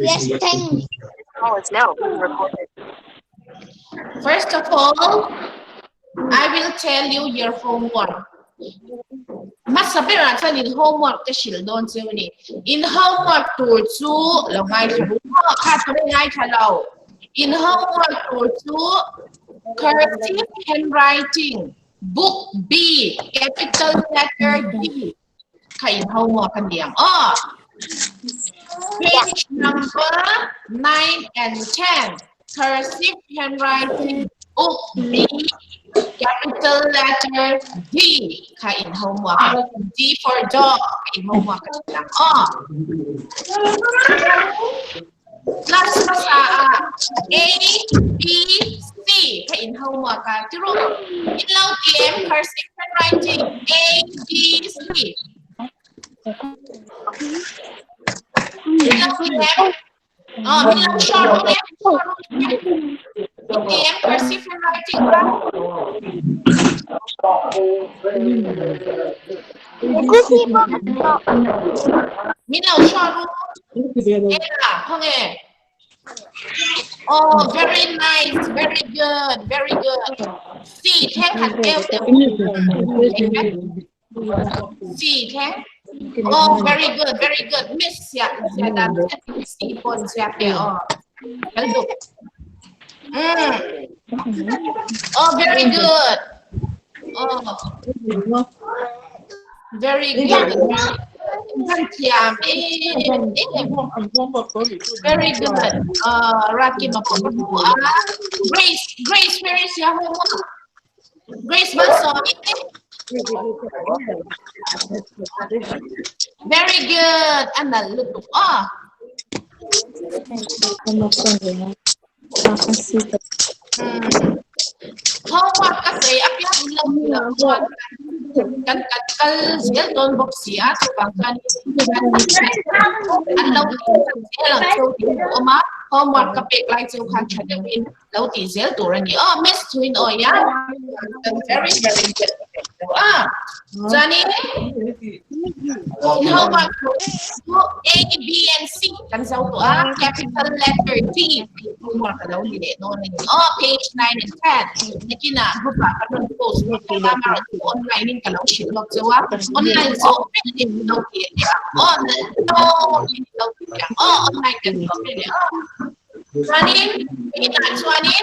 Yes, thank you. Call is now being recorded. First of all, I will tell you your homework. Mas sabi na sa in homework ka shildon sa ni. In homework tour 2, lo ngay karuha ka pare ngay kalaw. In homework tour 2, cursive handwriting, book B, capital letter D. Ka in homework kan diam. Oh, page number 9 and 10, cursive handwriting, book B, capital letter D. Kain homework. D for dog. Kain homework. Oh. Plus basa A, B, C. Kain homework. Tiro. Ilaw game cursive handwriting. A, B, C. Ilaw game. Oh, ilaw short game. Game cursive handwriting. Minaw sharu. Ella, honge. Oh, very nice, very good, very good. C, thang hẳn kêu C, thang. Oh, very good, very good. Miss ya, dan C pun siap ya. Oh, bagus. Oh, very good. Oh, very good. Very good. Raki Grace, Grace, where is your homework? Grace Mason. Very good. And a little. Oh. Homework kasi apya ilang kan siya don box siya so kan alaw lang so ma homework kapit like so kan chadawin law ti zel to ran oh miss twin oh yeah very very good Johnny homework A, B, and C kan sa to capital letter D homework daw dili no oh page 9 and 10 nakina grupa karon post tama online ka lang shilok jawa online so pwede daw kaya online kan pwede Johnny Johnny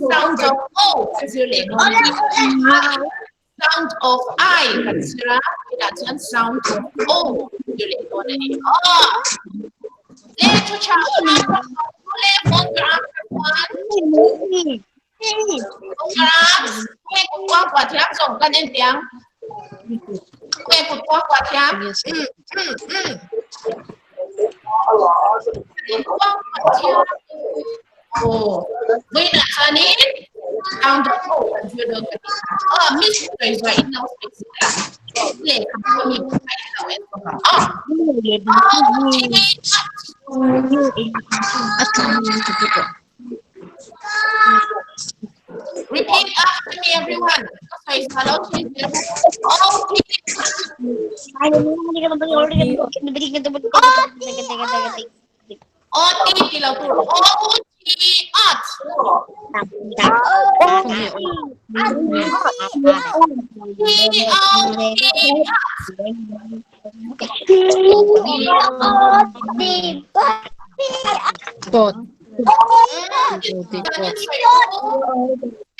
sound of O kasi sound of I consider that sound of O let's check photograph qua quả thiam dùng con em tiếng em cụt qua quả thiam qua quả thiam với là sao nè sound of O chưa được miss rồi rồi nó để không có mình phải làm em repeat after me, everyone. Okay, hello.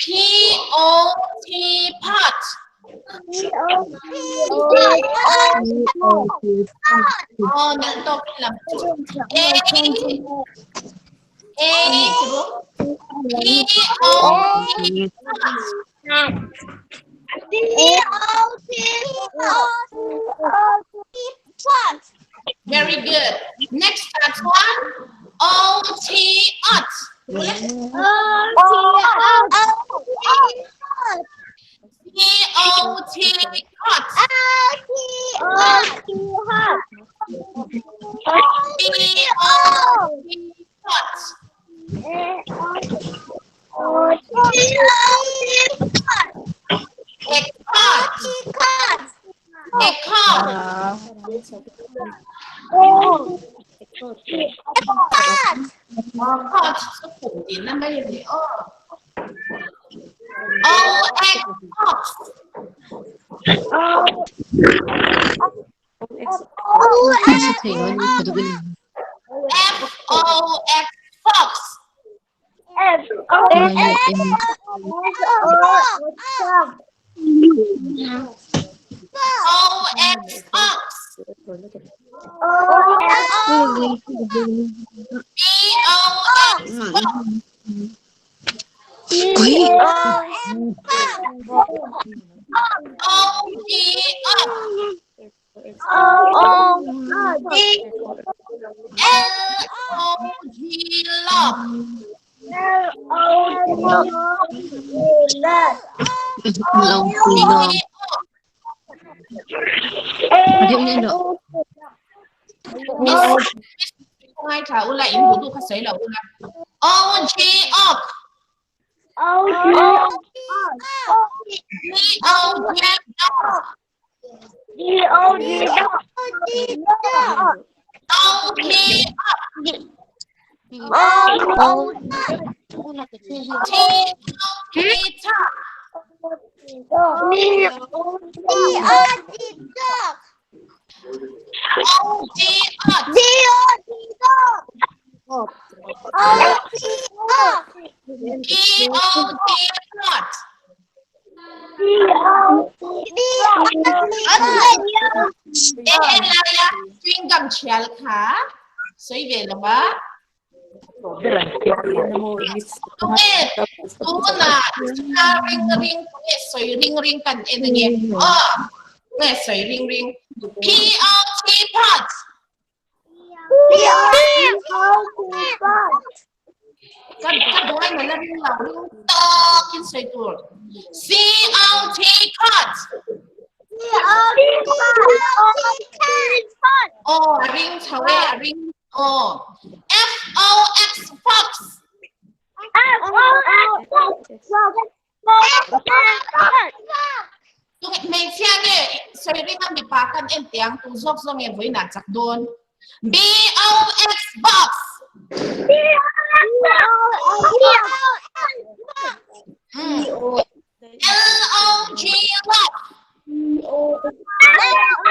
P-O-T pot. Oh, nandok lang. Very good. Next one. O-T-Ot. C-O-T-Hot. pot สุขุมดินนั่นไม่ใช่เลยox ox Kasi tayo, ano yung kadugin? fox fox ox ox ngay thảo u lại bố đủ khát sấy là u lại ox chuyên cầm chèl khá xây về là ba ring sợi ring cần em nghe nghe sợi ring pot pot các đôi mà lên là ring to kinh sợi tuột cot ring thầu ring fox fox tụi mình xem đi sợi ring làm bị phá căn em tiếng tụi dốc dông em với nạt chặt đôn box box log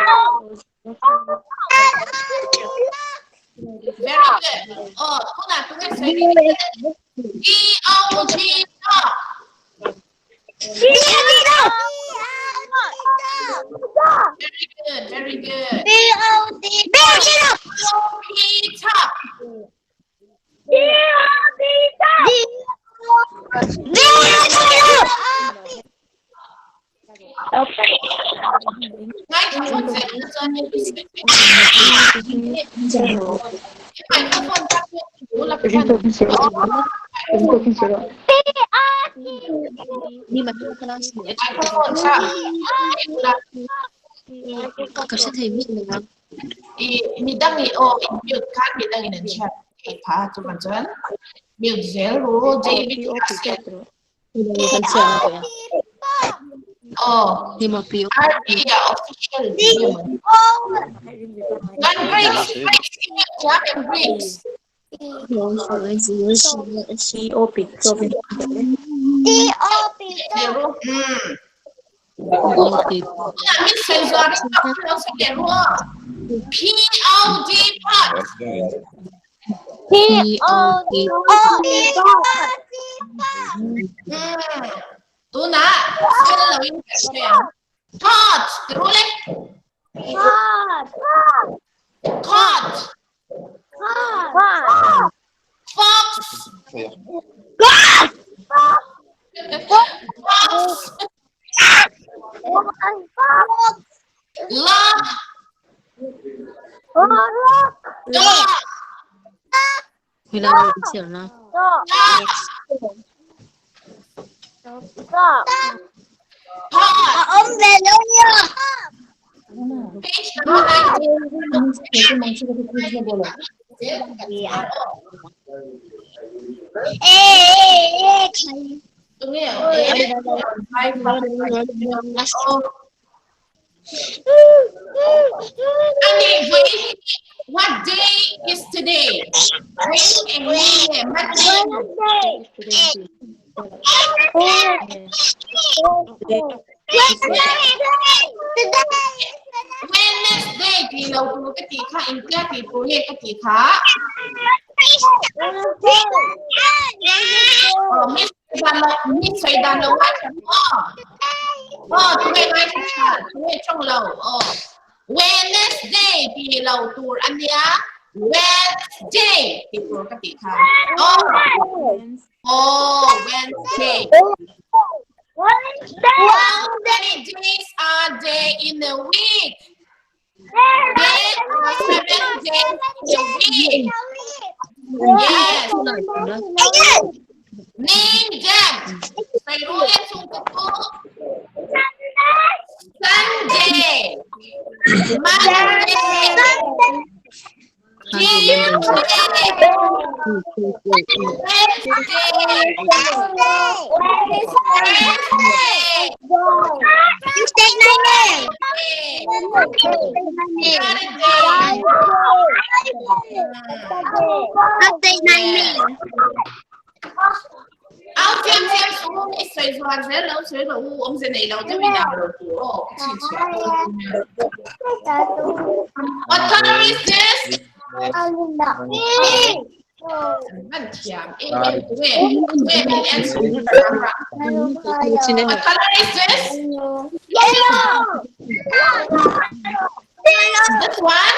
log very good cô nào cũng nghe sợi ring log very good top ngay thẳng con sẽ cho những cái microphone chắc cũng là cái Kasi tayo, mình đang nghĩ biểu khác mình đang nghĩ đến chat cái phá cho bạn chân biểu zero David Haskell Arabia official dan Greeks jam and Greeks zero Miss Sensor POD pot tu na pot terus leh pot fox lock dog Kailangan siya na. Page number 19. What day is today? Monday. Wednesday ที่เราดูกติกาอินเดียที่ตัวเลขกติกามิสไซดานเราว่าฉันตัวไม่ใช่ตัวช่องเราWednesday ที่เราดูอันเนี้ย Wednesday ที่ตัวกติกาWednesday How many days are there in a week? There are 7 days in a week. Yes. Name them. Sunday. Monday. What color is this? What color is this? This one?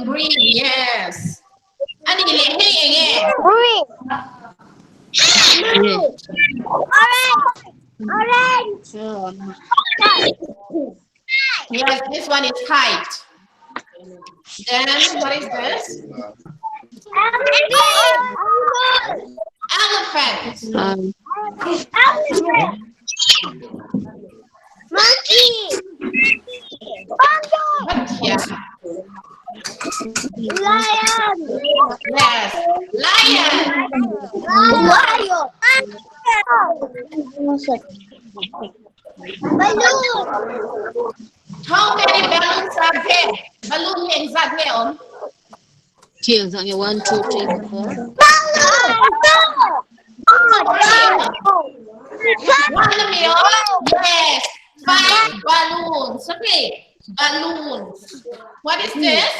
Green, yes. Anh gì liền hay gì nghe? Orange. Yes, this one is kite. Then what is this? Elephant. Monkey. Yeah. Lion. Yes. Lion. Balloon. How many balloons are there? Balloon exactly on. Chiều dạng như 1, 2, 3, 4. One million. Yes. 5 balloons. Okay. Balloons. What is this?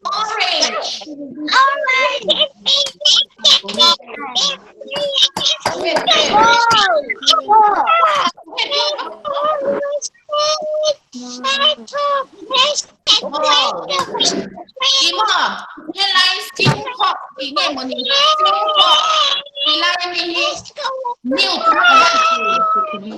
Orange. Imam, helai singkok ini meni singkok. Helai ini milk. Milk. Microphone kami.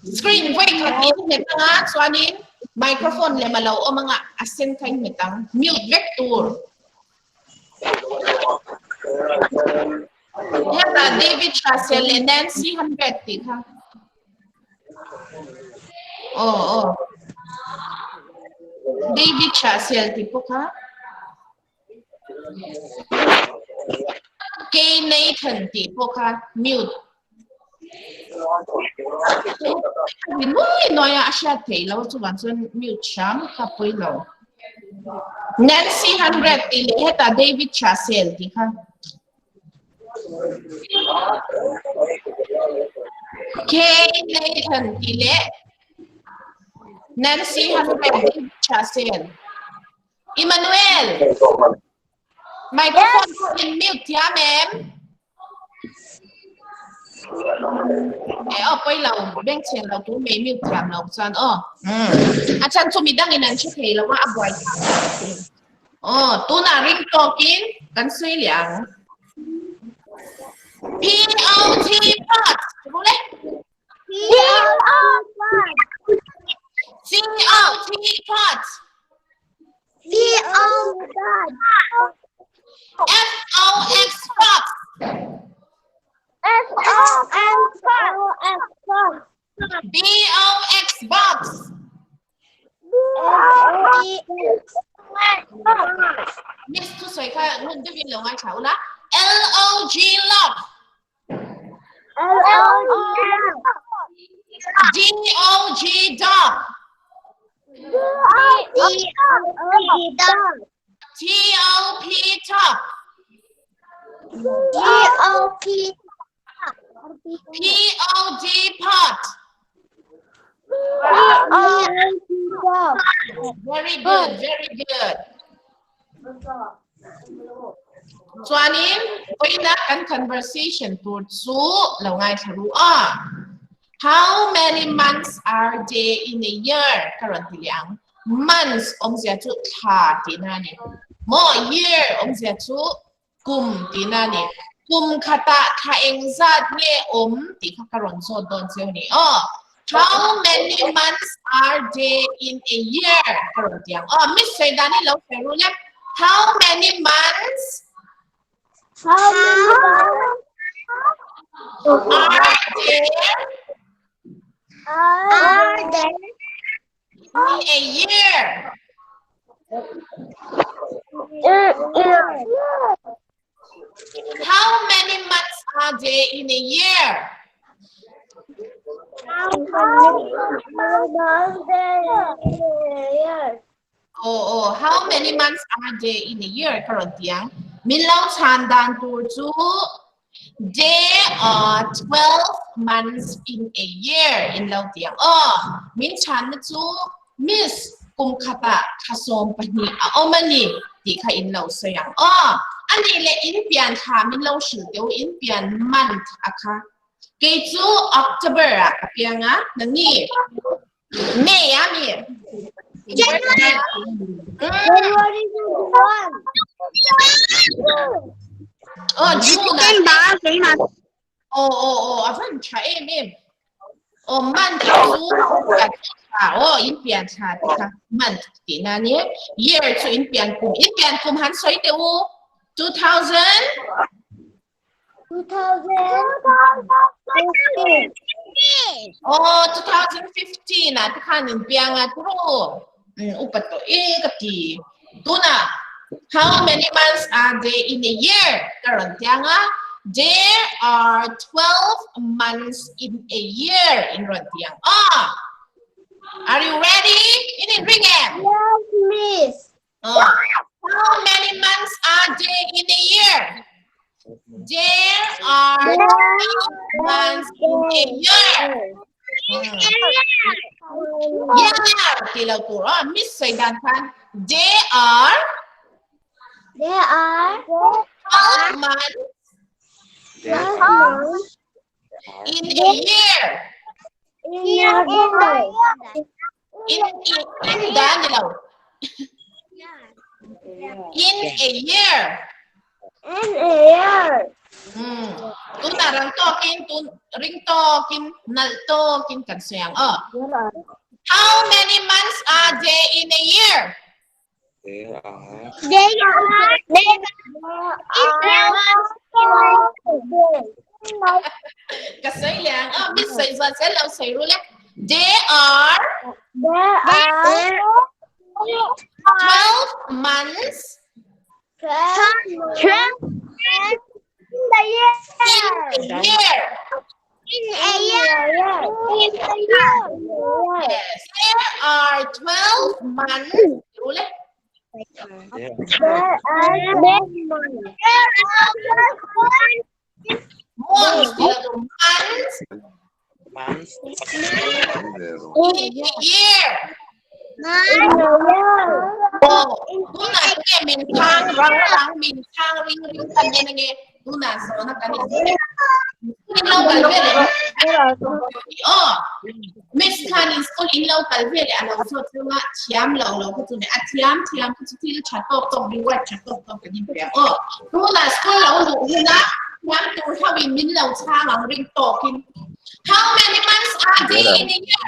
Screen break lagi ni tengah suanin microphone le malau o mga asin kain mitang mute vector. Heta David Chasel and Nancy Hanbetti ha. David Chasel tipo ka. Kay Nathan tipo ka mute. Nói Asia thấy lâu cho bạn xuân mute chấm cặp với lâu. Nancy Hundred tỷ lệ hết là David Chasel thì ha. Kay Nathan tỷ lệ Nancy Hundred David Chasel. Emmanuel, microphone in mute ya ma'am. Quay lâu bên trên là cũng mấy miêu thảm lâu chân chân cho mình đang in anh chưa thấy là quá quay tu na ring talking cần suy liang POT pot đúng đấy COT pot F-O-X fox. B-O-X box. Miss thu soi kha ngun de vin lo ngai chau la. L-O-G lock. D-O-G dog. T-O-P top. P-O-D pot. Very good, very good. Chuanin, koina kan conversation tur chu lo ngai tharu a. How many months are there in a year? Currently liang. Months sia chu tha tina ni. Mo year sia chu kum tina ni. Kum kata kha engzat nge ti kha karon so don seo ni. How many months are there in a year? Karon tiang. Miss say dani lo feru le. How many months are there in a year? How many months are there in a year? How many months are there in a year? Karon tiang. Min lau chan dan tur chu. There are 12 months in a year in lau tiang. Min chan na chu miss kum kata kasom pani omani ti kha in lau sayang. Ani le in pian kha min lau shil teu in pian month akha. Kay chu October piang nani. May mi. January 21. June Avan cha em. Month chu in pian cha ka month ti na ni year chu in pian kum han soi teu 2000 2015 na tukhan in piang tro upato kati tuna. How many months are there in a year? Karon tiang there are 12 months in a year in Rontiang. Are you ready? In ring it. Yes, miss. How many months are there in a year? There are 12 months in a year. Yeah, tilaw ko. Miss say that one. There are 12 months in a year. In a year. Tu narang tokin, tu ring tokin, nal tokin kan sayang. How many months are there in a year? Kasi lang, Miss say law say rule. There are 12 months in a year. Yes, there are 12 months. Rule. Months in a year. Tuna ke min thang rang min thang ring kan ne tuna so na kan ni local vele Miss Khan in school in local vele ana so tuna chiam lo ko tuna atiam ko til chatok tok di wat chatok tok kan ni pe tuna school lo lu na yang tu thawi min lo chang ang ring tokin. How many months are there in a year?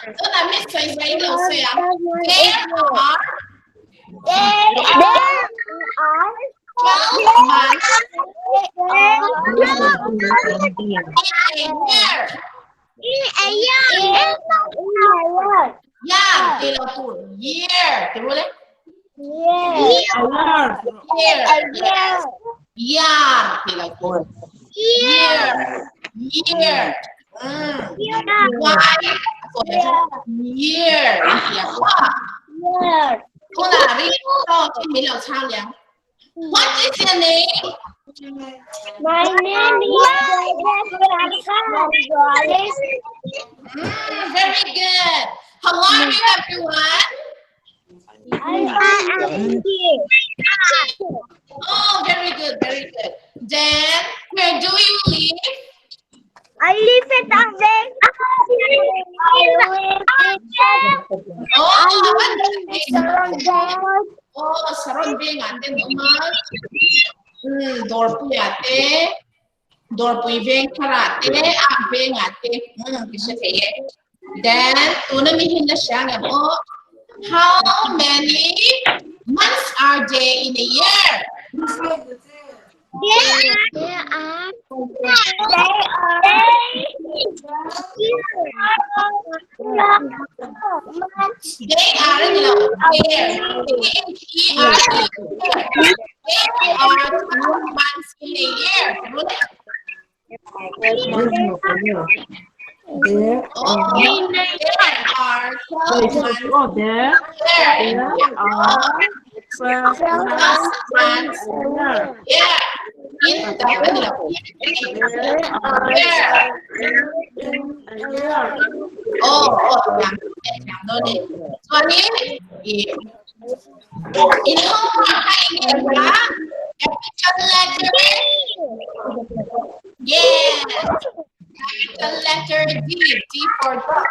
Tức là Miss giấy giấy đầu xem. There are 12 months in a year. Yeah, thì là tuổi year. Thì luôn đấy. Year. Year thì là tuổi. Year. Year. Why? Year. Cô là đi cho chị Mỹ Lộc sao nhỉ? What is your name? My name is Very good. How are you, everyone? Oh, very good, very good. Then, where do you live? I live in Tanzania. Oh, surrounding and then Dorpui ate, Dorpui veng karate, veng ate. Then, tuna mihin na siya nga mo. How many months are there in a year? They are months in a year. There are 12 months. Yeah. In the in capital letter. Yes. Capital letter D. D for dog.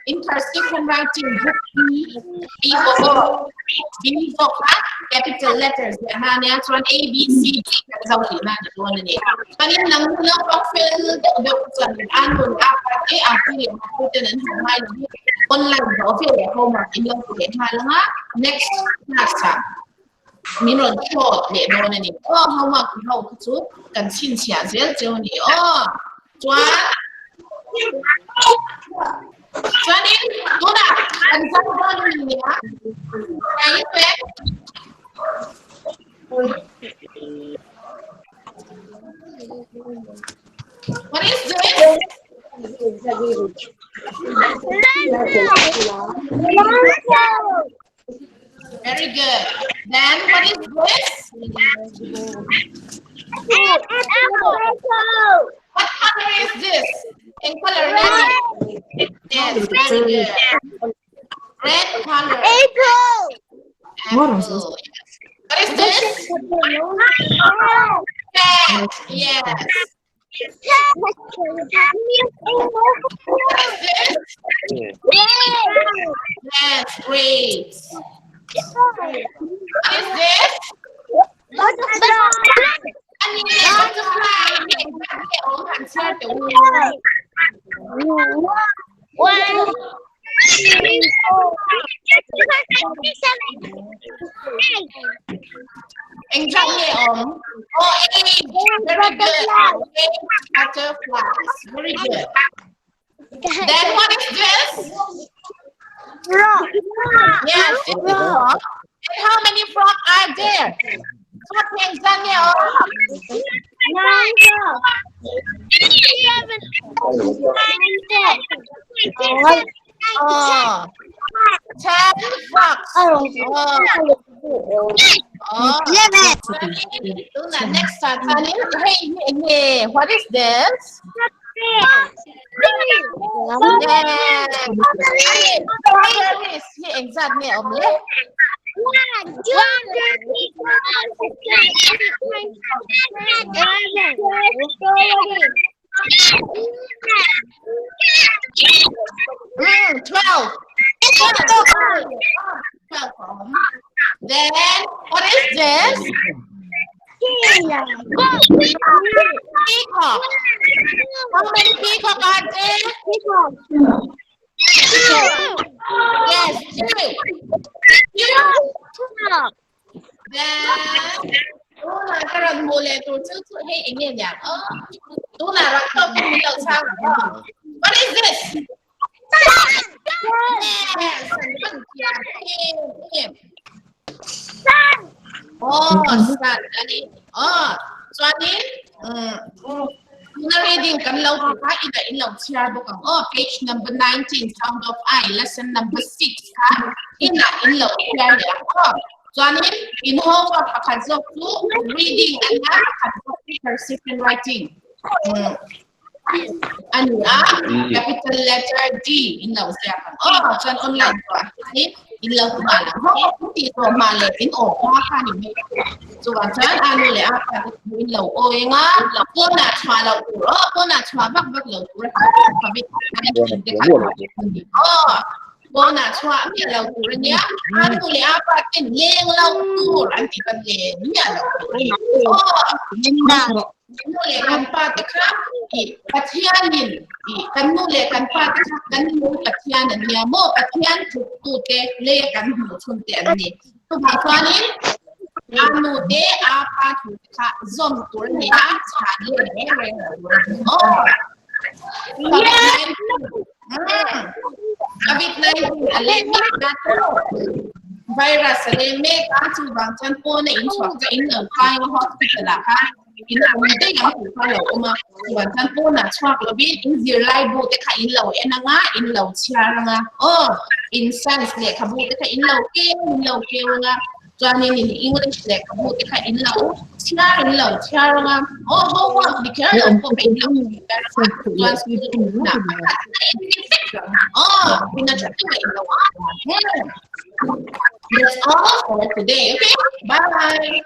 In cursive handwriting, book B for book. B for capital letters. That's one A, B, C, D. That's how we manage one in it. But in the fill the annual online homework in next class. Mình nói cho để đồ này không mà không chút cần xin trả dễ cho你choán choán đi tốt à cần sao hơn mình nhé cái tuyết what is this? Very good. Then what is this? What color is this? In color red. Yes, very good. Red color. Apple. Apple. What is this? Cat. Yes. What is this? Yes, grapes. What is this? Butterfly. Very good. Butterflies. Very good. Then what is this? Frog. Yes, it's a frog. And how many frogs are there? Ten frogs. Next time, hey, what is this? Exactly. Then what is this? Peacock. How many peacock are there? Yes, three. Then, đó là cái lần mùa lệ tổ chức hay ảnh nhận nhạc. Đó là ਰੱ không mình đầu sang. What is this? Yes, oh, sun. Ani. Oh, so ani. Na reading kan lâu thì phải in lâu chia bộ càng. Oh, page number 19, Sound of I, lesson number 6. In lâu chia nhá. So ani in homework akan so reading and akan so cursive writing. Ano capital letter D in lâu chia kan. Oh, so online ko. Ani in lâu ko malang. Oh, dito malang in hoa ka ni. So bạn chán ănเลยอ่ะเป็นเหล่าโอ้ยงะพวกน่ะชมาเหล่าอู่พวกน่ะชมาบักเหล่าอู่ค่ะบิดอันนี้เป็นเด็กพวกน่ะชมามีเหล่าอู่เนี้ยอันนู้นเลยอ่ะปะเป็นเลี้ยงเหล่าอู่อันที่เป็นเลี้ยงเนี่ยเหล่าอู่นี่นะนู้นเลยกันปะตะครับอีปัทยานินอีกันนู้นเลยกันปะตะครับกันนู้นปัทยาเนี่ยโมปัทยาถูกตูเตเลี้ยกันหูชุนเตอันนี้ตัวบางคนนี้Anu de apa tu ka zom tu ni a cha ni le oh COVID-19 ale mi na to virus ale me ka chu bang chan po na in chwa ka in le kai hospital la ka in la mi de yang ku ka lo ma bang chan po na chwa lo bi in zir lai bu te ka in lo en nga in lo chia nga oh in sense le ka bu te ka in lo ke nga cho nên in English là có một cái khái in lẩu chia ra homework thì cái là có phải lẩu toàn sử dụng là mình đã chuẩn bị lẩu that's all for today okay bye